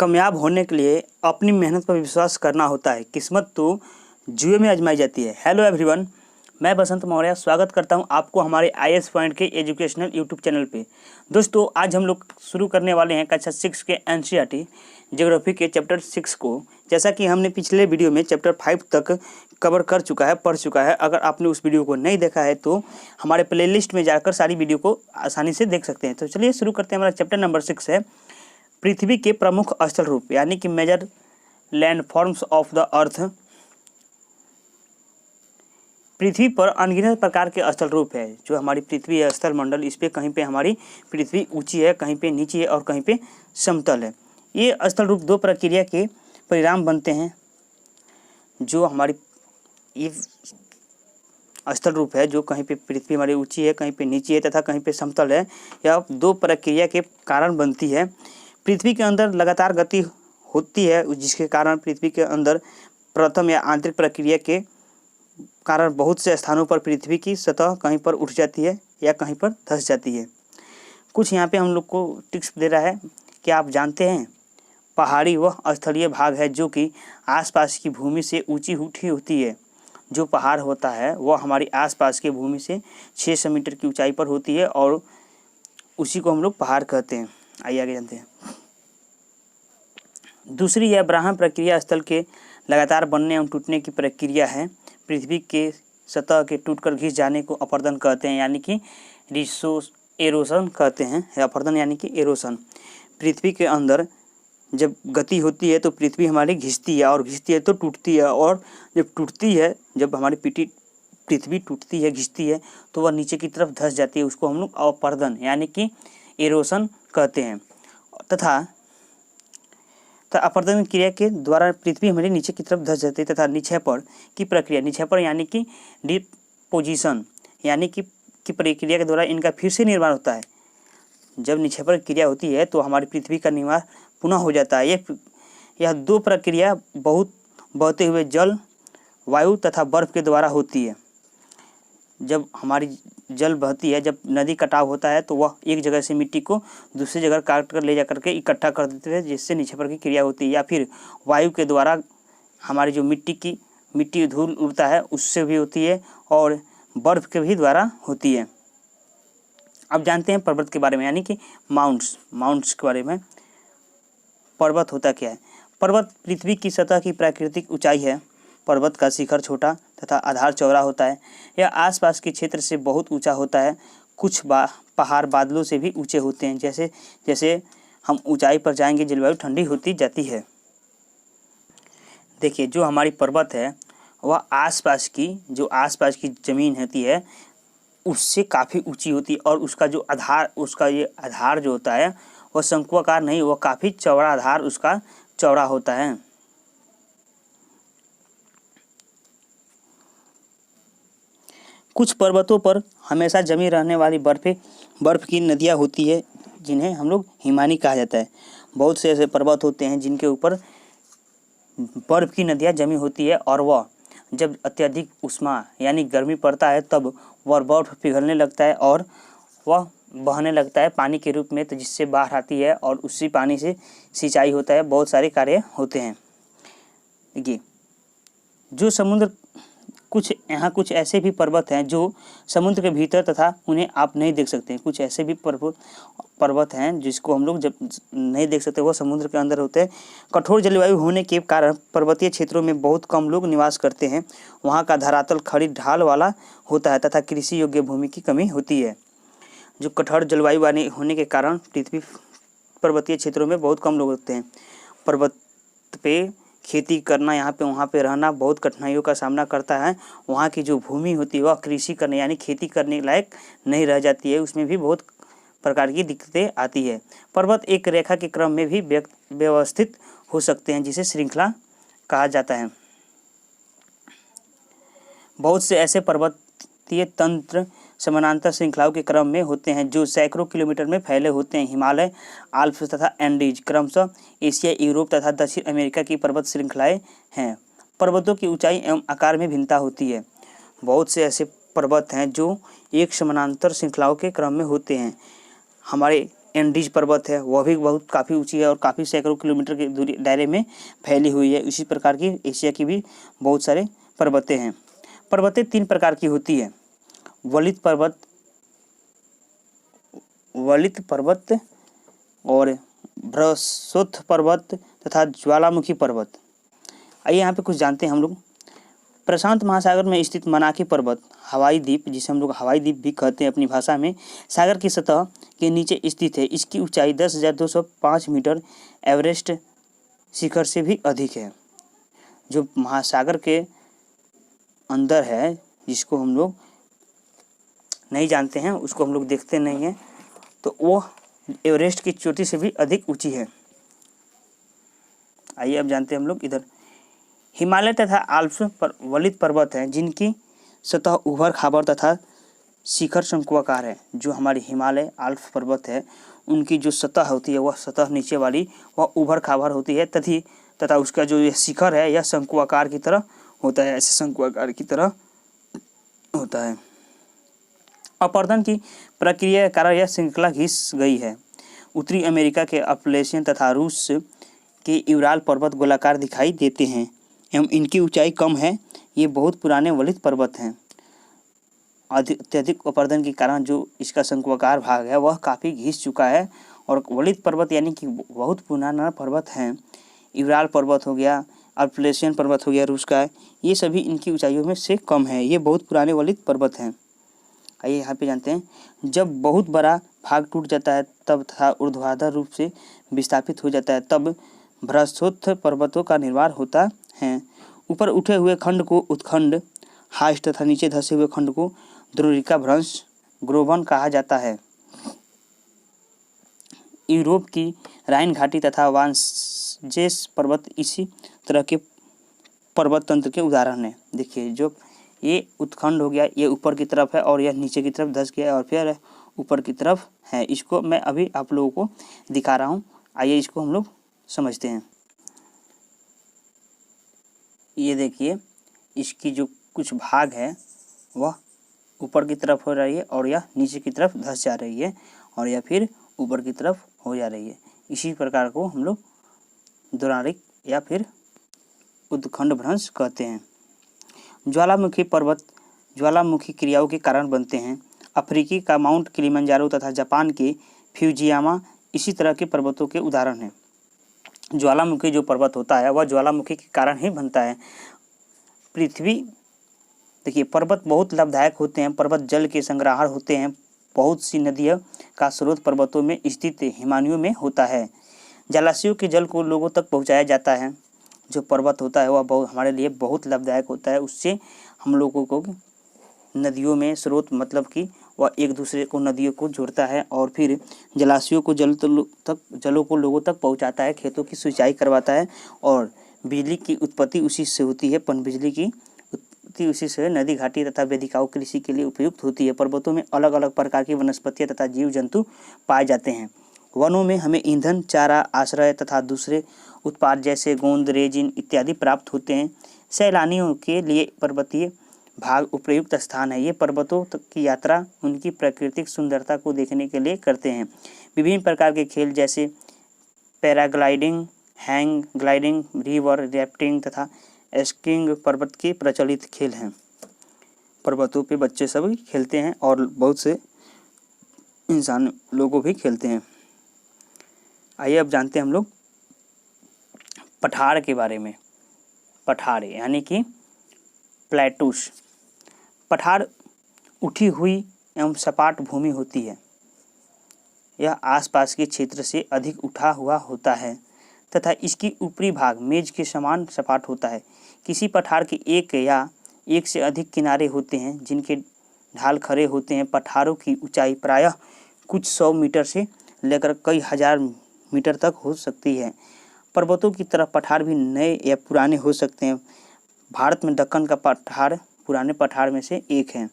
कामयाब होने के लिए अपनी मेहनत पर विश्वास करना होता है, किस्मत तो जुए में आजमाई जाती है। हेलो एवरीवन, मैं बसंत मौर्य स्वागत करता हूं आपको हमारे IAS पॉइंट के एजुकेशनल यूट्यूब चैनल पे। दोस्तों, आज हम लोग शुरू करने वाले हैं कक्षा 6 के NCERT ज्योग्राफी के चैप्टर 6 को। जैसा कि हमने पिछले वीडियो में चैप्टर 5 तक कवर कर चुका है, पढ़ चुका है। अगर आपने उस वीडियो को नहीं देखा है तो हमारे प्लेलिस्ट में जाकर सारी वीडियो को आसानी से देख सकते हैं। तो चलिए शुरू करते हैं। हमारा चैप्टर नंबर 6 है पृथ्वी के प्रमुख स्थल रूप, यानी कि major landforms of the earth. पृथ्वी पर अनगिनत प्रकार के स्थल रूप है। जो हमारी पृथ्वी है, स्थल मंडल, इस पे कहीं पे हमारी पृथ्वी ऊंची है, कहीं पे नीची है और कहीं पे समतल है। ये स्थल रूप दो प्रक्रिया के परिणाम बनते हैं। जो हमारी ये स्थल रूप है, जो कहीं पे पृथ्वी हमारी ऊंची है, कहीं पे नीची है तथा कहीं पे समतल है, यह दो प्रक्रिया के कारण बनती है। पृथ्वी के अंदर लगातार गति होती है, जिसके कारण पृथ्वी के अंदर प्रथम या आंतरिक प्रक्रिया के कारण बहुत से स्थानों पर पृथ्वी की सतह कहीं पर उठ जाती है या कहीं पर धंस जाती है। कुछ यहाँ पे हम लोग को टिप्स दे रहा है कि आप जानते हैं पहाड़ी वह स्थलीय भाग है जो कि आसपास की भूमि से ऊंची उठी होती है। जो पहाड़ होता है वह हमारी आसपास की भूमि से 600 मीटर की ऊंचाई पर होती है और उसी को हम लोग पहाड़ कहते हैं। आइए आगे जानते हैं। दूसरी है ब्राह्मण प्रक्रिया। स्थल के लगातार बनने एवं टूटने की प्रक्रिया है। पृथ्वी के सतह के टूटकर घिस जाने को अपरदन कहते हैं, यानी कि एरोसन कहते हैं। अपरदन यानी कि एरोसन। पृथ्वी के अंदर जब गति होती है तो पृथ्वी हमारी घिसती है, और घिसती है तो टूटती है, और जब टूटती है, जब हमारी पृथ्वी टूटती है, घिसती है, तो वह नीचे की तरफ धंस जाती है। उसको हम लोग अपरदन यानी कि एरोसन कहते हैं। तथा अपरदन क्रिया के द्वारा पृथ्वी हमारी नीचे की तरफ धंस जाती है। तथा निक्षेपण की प्रक्रिया, निक्षेपण यानी कि डिपोजिशन यानी कि प्रक्रिया के द्वारा इनका फिर से निर्माण होता है। जब निक्षेपण क्रिया होती है तो हमारी पृथ्वी का निर्माण पुनः हो जाता है। यह दो प्रक्रिया बहुत बहते हुए जल, वायु तथा बर्फ के द्वारा होती है। जब हमारी जल बहती है, जब नदी कटाव होता है, तो वह एक जगह से मिट्टी को दूसरी जगह काट कर ले जा करके इकट्ठा कर देते हैं, जिससे निक्षेपण की क्रिया होती है। या फिर वायु के द्वारा हमारी जो मिट्टी धूल उड़ता है उससे भी होती है, और बर्फ के भी द्वारा होती है। अब जानते हैं पर्वत के बारे में, यानी कि माउंट्स के बारे में। पर्वत होता क्या है? पर्वत पृथ्वी की सतह की प्राकृतिक ऊंचाई है। पर्वत का शिखर छोटा तथा आधार चौड़ा होता है। यह आसपास के क्षेत्र से बहुत ऊंचा होता है। कुछ पहाड़ बादलों से भी ऊंचे होते हैं। जैसे जैसे हम ऊंचाई पर जाएंगे, जलवायु ठंडी होती जाती है। देखिए, जो हमारी पर्वत है वह आसपास की ज़मीन होती है उससे काफ़ी ऊंची होती है, और उसका ये आधार जो होता है वह शंकुआकार नहीं, वह काफ़ी चौड़ा आधार उसका चौड़ा होता है। कुछ पर्वतों पर हमेशा जमी रहने वाली बर्फ की नदियाँ होती है, जिन्हें हम लोग हिमानी कहा जाता है। बहुत से ऐसे पर्वत होते हैं जिनके ऊपर बर्फ की नदियाँ जमी होती है, और वह जब अत्यधिक उष्मा यानी गर्मी पड़ता है तब वह बर्फ पिघलने लगता है और वह बहने लगता है पानी के रूप में, तो जिससे बाढ़ आती है और उसी पानी से सिंचाई होता है। बहुत सारे कार्य होते हैं। देखिए, जो समुद्र कुछ ऐसे भी पर्वत हैं जो समुद्र के भीतर तथा उन्हें आप नहीं देख सकते। कुछ ऐसे भी पर्वत हैं जिसको हम लोग जब नहीं देख सकते, वो समुद्र के अंदर होते हैं। कठोर जलवायु होने के कारण पर्वतीय क्षेत्रों में बहुत कम लोग निवास करते हैं। वहाँ का धरातल खड़ी ढाल वाला होता है तथा कृषि योग्य भूमि की कमी होती है। जो कठोर जलवायु वाले होने के कारण पर्वतीय क्षेत्रों में बहुत कम लोग होते हैं। पर्वत पे खेती करना, यहाँ पे वहाँ पे रहना बहुत कठिनाइयों का सामना करता है। वहाँ की जो भूमि होती है वह कृषि करने यानी खेती करने लायक नहीं रह जाती है। उसमें भी बहुत प्रकार की दिक्कतें आती है। पर्वत एक रेखा के क्रम में भी व्यवस्थित हो सकते हैं, जिसे श्रृंखला कहा जाता है। बहुत से ऐसे पर्वतीय तंत्र समानांतर श्रृंखलाओं के क्रम में होते हैं जो सैकड़ों किलोमीटर में फैले होते हैं। हिमालय, आल्प्स तथा एंडीज क्रमशः एशिया, यूरोप तथा दक्षिण अमेरिका की पर्वत श्रृंखलाएं हैं। पर्वतों की ऊंचाई एवं आकार में भिन्नता होती है। बहुत से ऐसे पर्वत हैं जो एक समानांतर श्रृंखलाओं के क्रम में होते हैं। हमारे एंडीज पर्वत है, वह भी बहुत काफ़ी ऊंची है और काफ़ी सैकड़ों किलोमीटर के दूरी दायरे में फैली हुई है। इसी प्रकार की एशिया की भी बहुत सारे पर्वतें हैं। पर्वतें 3 प्रकार की होती है, वलित पर्वत और बृहस्पति पर्वत तथा ज्वालामुखी पर्वत। आइए यहाँ पे कुछ जानते हैं हम लोग। प्रशांत महासागर में स्थित मनाके पर्वत हवाई द्वीप, जिसे हम लोग हवाई द्वीप भी कहते हैं अपनी भाषा में, सागर की सतह के नीचे स्थित है। इसकी ऊंचाई 10,205 मीटर एवरेस्ट शिखर से भी अधिक है। जो महासागर के अंदर है, जिसको हम लोग नहीं जानते हैं, उसको हम लोग देखते नहीं हैं, तो वो एवरेस्ट की चोटी से भी अधिक ऊंची है। आइए अब जानते हैं हम लोग। इधर हिमालय तथा आल्प्स पर वलित पर्वत हैं, जिनकी सतह उभर खाबर तथा शिखर शंकुआकार है। जो हमारी हिमालय आल्प्स पर्वत है, उनकी जो सतह होती है, वह सतह नीचे वाली वह उभर खाबर होती है, तथा उसका जो यह शिखर है, यह शंकुआकार की तरह होता है, ऐसे शंकुआकार की तरह होता है। अपरदन की प्रक्रिया के कारण यह श्रृंखला घिस गई है। उत्तरी अमेरिका के अपलेशियन तथा रूस के यूराल पर्वत गोलाकार दिखाई देते हैं एवं इनकी ऊंचाई कम है। ये बहुत पुराने वलित पर्वत हैं। अत्यधिक अपरदन के कारण जो इसका शंकुआकार भाग है, वह काफ़ी घिस चुका है। और वलित पर्वत यानी कि बहुत पुराना पर्वत हैं। यूराल पर्वत हो गया, अपलेशियन पर्वत हो गया रूस का, ये सभी इनकी ऊंचाइयों में से कम है। ये बहुत पुराने वलित पर्वत हैं। आइए यहाँ पे जानते हैं। जब बहुत बड़ा भाग टूट जाता है तब तथा ऊर्ध्वाधर रूप से विस्थापित हो जाता है, तब बृहस्पति पर्वतों का निर्माण होता है। ऊपर उठे हुए खंड को उत्खंड हाइस्ट तथा नीचे धंसे हुए खंड को द्रोणिका भ्रंश ग्रोवन कहा जाता है। यूरोप की राइन घाटी तथा वांजेस पर्वत इसी तरह के पर्वत तंत्र के उदाहरण है। देखिए, जो ये उत्खंड हो गया, ये ऊपर की तरफ है और यह नीचे की तरफ धंस गया और फिर ऊपर की तरफ है। इसको मैं अभी आप लोगों को दिखा रहा हूँ। आइए इसको हम लोग समझते हैं। ये देखिए, इसकी जो कुछ भाग है वह ऊपर की तरफ हो रही है और यह नीचे की तरफ धंस जा रही है और यह फिर ऊपर की तरफ हो जा रही है। इसी प्रकार को हम लोग द्रोणिक या फिर उत्खंड भ्रंश कहते हैं। ज्वालामुखी पर्वत ज्वालामुखी क्रियाओं के कारण बनते हैं। अफ्रीकी का माउंट किलिमंजारो तथा जापान के फ्यूजियामा इसी तरह के पर्वतों के उदाहरण हैं। ज्वालामुखी जो पर्वत होता है, वह ज्वालामुखी के कारण ही बनता है। पृथ्वी, देखिए, पर्वत बहुत लाभदायक होते हैं। पर्वत जल के संग्रहण होते हैं। बहुत सी नदियों का स्रोत पर्वतों में स्थित हिमानियों में होता है। जलाशयों के जल को लोगों तक पहुंचाया जाता है। जो पर्वत होता है वह हमारे लिए बहुत लाभदायक होता है। उससे हम लोगों को नदियों में स्रोत, मतलब कि वह एक दूसरे को नदियों को जोड़ता है और फिर जलाशयों को जलों को लोगों तक पहुंचाता है, खेतों की सिंचाई करवाता है और बिजली की उत्पत्ति उसी से होती है। पनबिजली की उत्पत्ति उसी से नदी, घाटी तथा वेदिकाओं कृषि के लिए उपयुक्त होती है। पर्वतों में अलग अलग प्रकार की वनस्पतियाँ तथा जीव जंतु पाए जाते हैं। वनों में हमें ईंधन, चारा, आश्रय तथा दूसरे उत्पाद जैसे गोंद, रेजिन इत्यादि प्राप्त होते हैं। सैलानियों के लिए पर्वतीय भाग उपयुक्त स्थान है। ये पर्वतों तक की यात्रा उनकी प्राकृतिक सुंदरता को देखने के लिए करते हैं। विभिन्न प्रकार के खेल जैसे paragliding, hang gliding, river rafting तथा स्कीइंग पर्वत के प्रचलित खेल हैं। पर्वतों पे बच्चे सब खेलते हैं और बहुत से इंसान लोगों भी खेलते हैं। आइए अब जानते हैं हम लोग पठार के बारे में। पठार यानी कि प्लेटूस। पठार उठी हुई एवं सपाट भूमि होती है। यह आसपास के क्षेत्र से अधिक उठा हुआ होता है तथा इसकी ऊपरी भाग मेज के समान सपाट होता है। किसी पठार के एक या एक से अधिक किनारे होते हैं जिनके ढाल खड़े होते हैं। पठारों की ऊंचाई प्रायः कुछ 100 मीटर से लेकर कई हजार मीटर तक हो सकती है। पर्वतों की तरह पठार भी नए या पुराने हो सकते हैं। भारत में दक्कन का पठार पुराने पठार में से एक है।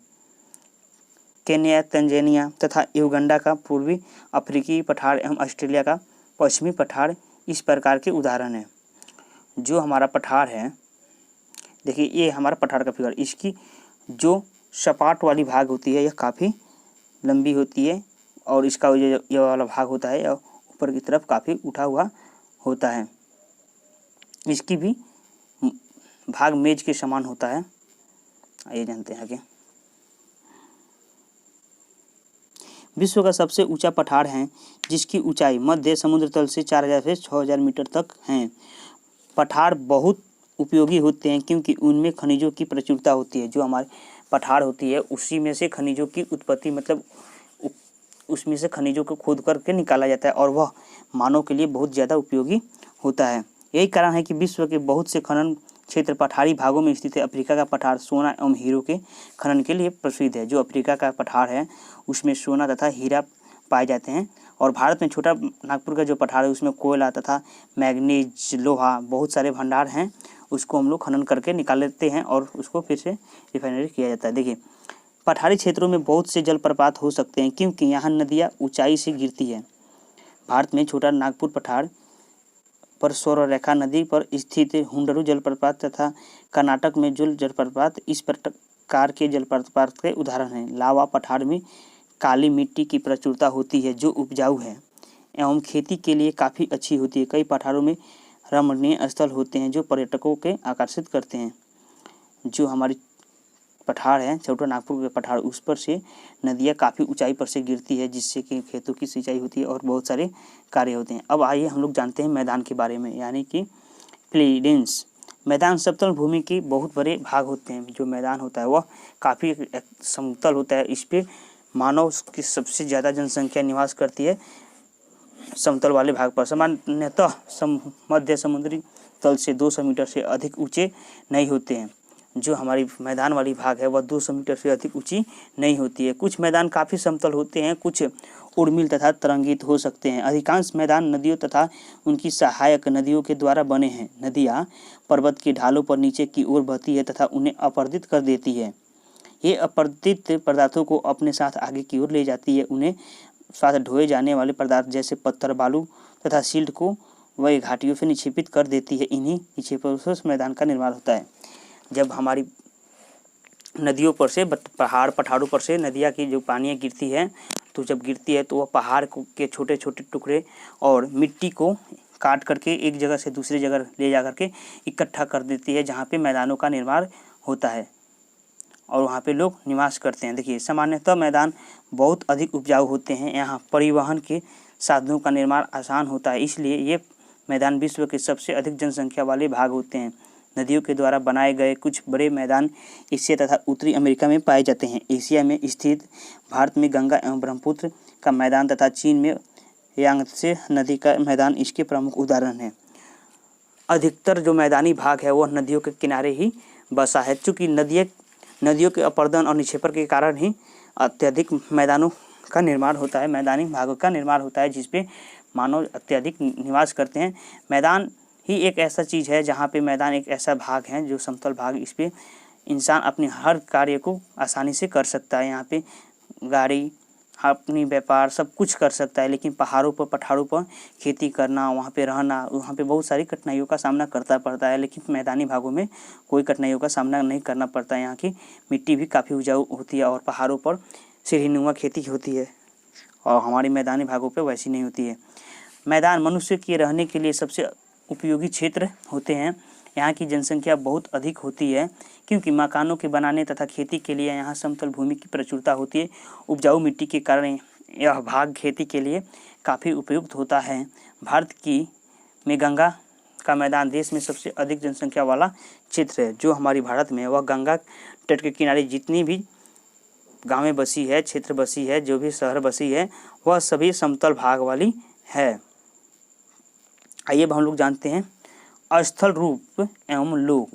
केन्या, तंजानिया तथा युगांडा का पूर्वी अफ्रीकी पठार एवं ऑस्ट्रेलिया का पश्चिमी पठार इस प्रकार के उदाहरण हैं। जो हमारा पठार है, देखिए, ये हमारा पठार का फिगर। इसकी जो सपाट वाली भाग होती है, यह काफ़ी लंबी होती है। और इसका ये वाला भाग होता है ऊपर की तरफ काफ़ी उठा हुआ होता है। इसकी भी भाग मेज के समान होता है। आइए जानते हैं आगे। विश्व का सबसे ऊंचा पठार है जिसकी ऊंचाई मध्य समुद्र तल से 4000 से 6000 मीटर तक है। पठार बहुत उपयोगी होते हैं क्योंकि उनमें खनिजों की प्रचुरता होती है। जो हमारे पठार होती है उसी में से खनिजों की उत्पत्ति, मतलब उसमें से खनिजों को खोद करके निकाला जाता है और वह मानव के लिए बहुत ज़्यादा उपयोगी होता है। यही कारण है कि विश्व के बहुत से खनन क्षेत्र पठारी भागों में स्थित है। अफ्रीका का पठार सोना एवं हीरो के खनन के लिए प्रसिद्ध है। जो अफ्रीका का पठार है उसमें सोना तथा हीरा पाए जाते हैं। और भारत में छोटा नागपुर का जो पठार है उसमें कोयला तथा मैग्नीज, लोहा, बहुत सारे भंडार हैं। उसको हम लोग खनन करके निकाल लेते हैं और उसको फिर से रिफाइनरी किया जाता है। देखिए, पठारी क्षेत्रों में बहुत से जलप्रपात हो सकते हैं क्योंकि यहाँ नदियाँ ऊंचाई से गिरती है। भारत में छोटा नागपुर पठार पर सौररेखा नदी पर स्थित हुंडरू जलप्रपात तथा कर्नाटक में जुल जलप्रपात इस प्रकार के जलप्रपात के उदाहरण हैं। लावा पठार में काली मिट्टी की प्रचुरता होती है जो उपजाऊ है एवं खेती के लिए काफ़ी अच्छी होती है। कई पठारों में रमणीय स्थल होते हैं जो पर्यटकों के आकर्षित करते हैं। जो हमारी पठार है छोटा नागपुर के पठार, उस पर से नदियाँ काफ़ी ऊंचाई पर से गिरती है जिससे कि खेतों की सिंचाई होती है और बहुत सारे कार्य होते हैं। अब आइए हम लोग जानते हैं मैदान के बारे में, यानी कि प्लेन्स। मैदान समतल भूमि के बहुत बड़े भाग होते हैं। जो मैदान होता है वह काफ़ी समतल होता है। इस पर मानव की सबसे ज़्यादा जनसंख्या निवास करती है समतल वाले भाग पर। सामान्यतः मध्य समुद्री तल से 200 मीटर से अधिक ऊंचे नहीं होते हैं। जो हमारी मैदान वाली भाग है वह 200 मीटर से अधिक ऊंची नहीं होती है। कुछ मैदान काफ़ी समतल होते हैं, कुछ उर्मिल तथा तरंगित हो सकते हैं। अधिकांश मैदान नदियों तथा उनकी सहायक नदियों के द्वारा बने हैं। नदियाँ पर्वत की ढालों पर नीचे की ओर बहती है तथा उन्हें अपरदित कर देती है। ये अपरदित पदार्थों को अपने साथ आगे की ओर ले जाती है। उन्हें साथ ढोए जाने वाले पदार्थ जैसे पत्थर, बालू तथा सिल्ट को वह घाटियों से निक्षेपित कर देती है। इन्हीं निक्षेपों से मैदान का निर्माण होता है। जब हमारी नदियों पर से पहाड़ पठारों पर से नदियाँ की जो पानी गिरती है, तो जब गिरती है तो वह पहाड़ के छोटे छोटे टुकड़े और मिट्टी को काट करके एक जगह से दूसरी जगह ले जा करके इकट्ठा कर देती है, जहाँ पे मैदानों का निर्माण होता है और वहाँ पे लोग निवास करते हैं। देखिए, सामान्यतः मैदान बहुत अधिक उपजाऊ होते हैं। यहाँ परिवहन के साधनों का निर्माण आसान होता है, इसलिए ये मैदान विश्व के सबसे अधिक जनसंख्या वाले भाग होते हैं। नदियों के द्वारा बनाए गए कुछ बड़े मैदान एशिया तथा उत्तरी अमेरिका में पाए जाते हैं। एशिया में स्थित भारत में गंगा एवं ब्रह्मपुत्र का मैदान तथा चीन में यांगत्से नदी का मैदान इसके प्रमुख उदाहरण हैं। अधिकतर जो मैदानी भाग है वह नदियों के किनारे ही बसा है। चूँकि नदियों के अपरदन और निक्षेपण के कारण ही अत्यधिक मैदानों का निर्माण होता है, मैदानी भागों का निर्माण होता है जिसपे मानव अत्यधिक निवास करते हैं। मैदान ही एक ऐसा चीज़ है जहाँ पे मैदान एक ऐसा भाग है जो समतल भाग, इस पे इंसान अपने हर कार्य को आसानी से कर सकता है। यहाँ पे गाड़ी, अपनी व्यापार सब कुछ कर सकता है। लेकिन पहाड़ों पर पठारों पर खेती करना, वहाँ पे रहना, वहाँ पे बहुत सारी कठिनाइयों का सामना करता पड़ता है। लेकिन मैदानी भागों में कोई कठिनाइयों का सामना नहीं करना पड़ता है। यहाँ की मिट्टी भी काफ़ी उपजाऊ होती है और पहाड़ों पर सीढ़ीनुमा खेती होती है और हमारी मैदानी भागों पर वैसी नहीं होती है। मैदान मनुष्य के रहने के लिए सबसे उपयोगी क्षेत्र होते हैं। यहाँ की जनसंख्या बहुत अधिक होती है क्योंकि मकानों के बनाने तथा खेती के लिए यहाँ समतल भूमि की प्रचुरता होती है। उपजाऊ मिट्टी के कारण यह भाग खेती के लिए काफ़ी उपयुक्त होता है। भारत की में गंगा का मैदान देश में सबसे अधिक जनसंख्या वाला क्षेत्र है। जो हमारी भारत में वह गंगा तट के किनारे जितनी भी गाँवें बसी है, क्षेत्र बसी है, जो भी शहर बसी है, वह सभी समतल भाग वाली है। आइए अब हम लोग जानते हैं स्थल रूप एवं लोग,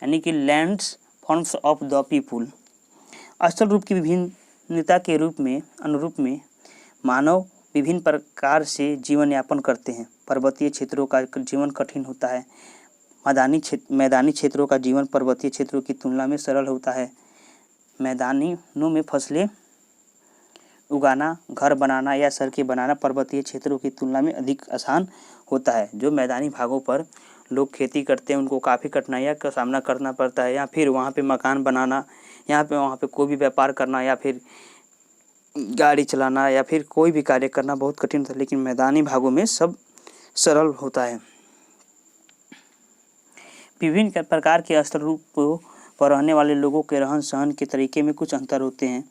यानी कि lands forms of the people. स्थल रूप की विभिन्नता के अनुरूप में मानव विभिन्न प्रकार से जीवन यापन करते हैं। पर्वतीय क्षेत्रों का जीवन कठिन होता है। मैदानी क्षेत्रों का जीवन पर्वतीय क्षेत्रों की तुलना में सरल होता है। मैदानों में फसलें उगाना, घर बनाना या सड़कें बनाना पर्वतीय क्षेत्रों की तुलना में अधिक आसान होता है। जो मैदानी भागों पर लोग खेती करते हैं उनको काफ़ी कठिनाइयों का सामना करना पड़ता है, या फिर वहाँ पे मकान बनाना, वहाँ पे कोई भी व्यापार करना या फिर गाड़ी चलाना या फिर कोई भी कार्य करना बहुत कठिन होता है, लेकिन मैदानी भागों में सब सरल होता है। विभिन्न प्रकार के स्थल पर रहने वाले लोगों के रहन सहन के तरीके में कुछ अंतर होते हैं।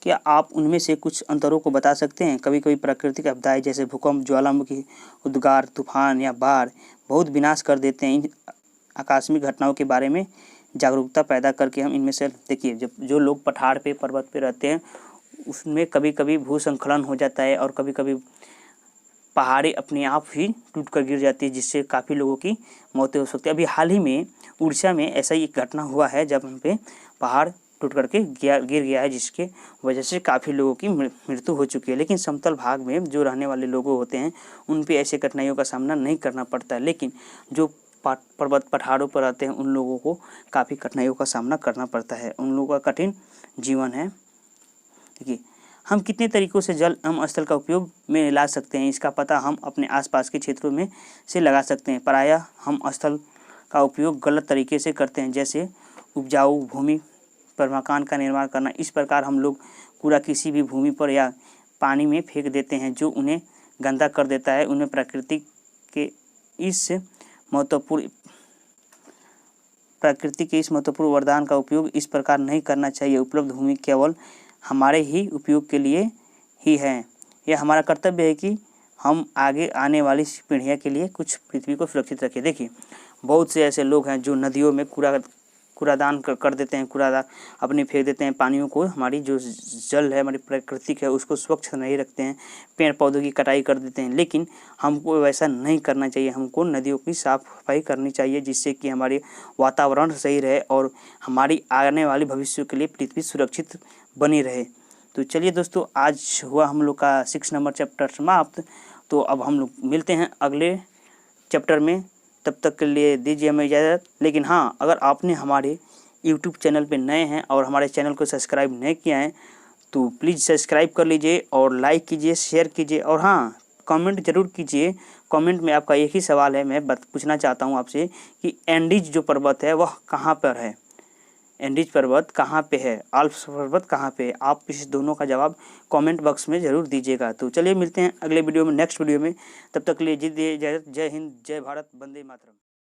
क्या आप उनमें से कुछ अंतरों को बता सकते हैं? कभी कभी प्राकृतिक आपदाएं जैसे भूकंप, ज्वालामुखी, उद्गार, तूफान या बाढ़ बहुत विनाश कर देते हैं। इन आकस्मिक घटनाओं के बारे में जागरूकता पैदा करके हम इनमें से देखिए, जब जो लोग पठार पे पर्वत पे रहते हैं उसमें कभी कभी भूस्खलन हो जाता है और कभी कभी पहाड़ी अपने आप ही टूट कर गिर जाती है, जिससे काफ़ी लोगों की मौतें हो सकती है। अभी हाल ही में उड़ीसा में ऐसा ही एक घटना हुआ है जब हम पे पहाड़ टूट करके गिर गया है, जिसके वजह से काफ़ी लोगों की मृत्यु हो चुकी है। लेकिन समतल भाग में जो रहने वाले लोग होते हैं उन पे ऐसे कठिनाइयों का सामना नहीं करना पड़ता है, लेकिन जो पर्वत पठारों पर रहते हैं उन लोगों को काफ़ी कठिनाइयों का सामना करना पड़ता है। उन लोगों का कठिन जीवन है। देखिए, हम कितने तरीक़ों से जल एवं स्थल का उपयोग में ला सकते हैं, इसका पता हम अपने आसपास के क्षेत्रों में से लगा सकते हैं। प्रायः हम स्थल का उपयोग गलत तरीके से करते हैं, जैसे उपजाऊ भूमि पर मकान का निर्माण करना। इस प्रकार हम लोग कूड़ा किसी भी भूमि पर या पानी में फेंक देते हैं, जो उन्हें गंदा कर देता है। उन्हें प्रकृति के इस महत्वपूर्ण वरदान का उपयोग इस प्रकार नहीं करना चाहिए। उपलब्ध भूमि केवल हमारे ही उपयोग के लिए ही है। यह हमारा कर्तव्य है कि हम आगे आने वाली पीढ़ियों के लिए कुछ पृथ्वी को सुरक्षित रखें। देखिए, बहुत से ऐसे लोग हैं जो नदियों में कूड़ादान कर देते हैं, कूड़ा अपने फेंक देते हैं। पानियों को, हमारी जो जल है, हमारी प्राकृतिक है, उसको स्वच्छ नहीं रखते हैं। पेड़ पौधों की कटाई कर देते हैं, लेकिन हमको वैसा नहीं करना चाहिए। हमको नदियों की साफ सफाई करनी चाहिए, जिससे कि हमारे वातावरण सही रहे और हमारी आने वाली भविष्य के लिए पृथ्वी सुरक्षित बनी रहे। तो चलिए दोस्तों, आज हुआ हम लोग का 6 नंबर चैप्टर समाप्त। तो अब हम लोग मिलते हैं अगले चैप्टर में। तब तक के लिए दीजिए हमें इजाज़त। लेकिन हाँ, अगर आपने हमारे YouTube चैनल पे नए हैं और हमारे चैनल को सब्सक्राइब नहीं किया है तो प्लीज़ सब्सक्राइब कर लीजिए और लाइक कीजिए, शेयर कीजिए और हाँ, कमेंट ज़रूर कीजिए। कमेंट में आपका एक ही सवाल है, मैं पूछना चाहता हूँ आपसे कि एंडीज जो पर्वत है वह कहाँ पर है? एंडीज पर्वत कहाँ पे है? आल्प्स पर्वत कहाँ पे है? आप इस दोनों का जवाब कमेंट बॉक्स में ज़रूर दीजिएगा। तो चलिए मिलते हैं अगले वीडियो में, नेक्स्ट वीडियो में। तब तक के लिए दीजिए इजाज़त। जय हिंद, जय भारत, वंदे मातरम।